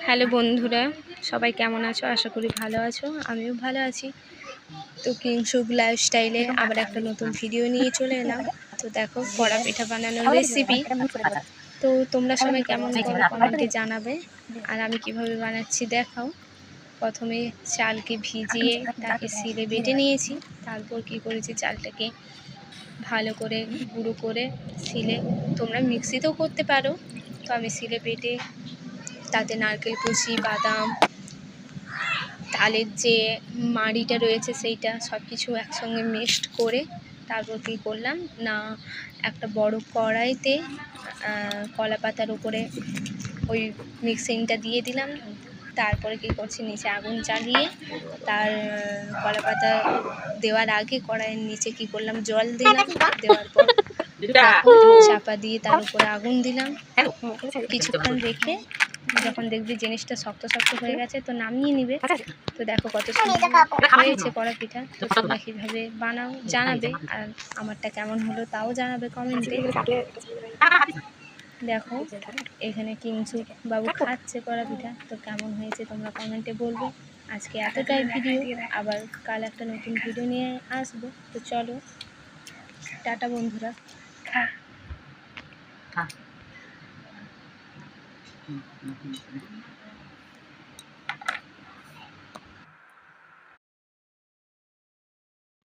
Hello বন্ধুরা, সবাই কেমন আছো? আশা করি ভালো আছো। আমিও ভালো আছি। তো কিংশুক লাইফস্টাইলে আবার একটা নতুন ভিডিও নিয়ে চলে এলাম। তো দেখো, কড়া পিঠা বানানোর রেসিপি। তো তোমরা সবাই কেমন করো কমেন্টে জানাবে। আর আমি কিভাবে বানাচ্ছি দেখাও। প্রথমে চালকে ভিজিয়ে তাকে শিলে বেটে নিয়েছি। তারপর কি করেছি, চালটাকে ভালো করে গুঁড়ো করে শিলে, তোমরা মিক্সিতেও করতে পারো। তো আমি শিলে বেটে তাতে নারকেল কুচি, বাদাম, তালের যে মাড়িটা রয়েছে সেইটা সব কিছু একসঙ্গে মিক্সড করে তারপর কী করলাম না, একটা বড় কড়াইতে কলা পাতার উপরে ওই মিক্সিংটা দিয়ে দিলাম। তারপরে কী করছি, নিচে আগুন জ্বালিয়ে তার কলা পাতা দেওয়ার আগে কড়াইয়ের নিচে কী করলাম, জল দিলাম। দেওয়ার পর চাপা দিয়ে তার উপরে আগুন দিলাম। কিছুক্ষণ রেখে যখন দেখবি জিনিসটা শক্ত শক্ত হয়ে গেছে তো নামিয়ে নিবে। তো দেখো কত সুন্দর হয়েছে কড়া পিঠা। তো তোমরা কীভাবে বানাও জানাবে, আর আমারটা কেমন হলো তাও জানাবে কমেন্টে। দেখো এখানে কিংশুক বাবু খাচ্ছে কড়া পিঠা। তো কেমন হয়েছে তোমরা কমেন্টে বলবে। আজকে এতটাই ভিডিও, আবার কাল একটা নতুন ভিডিও নিয়ে আসবো। তো চলো, টাটা বন্ধুরা।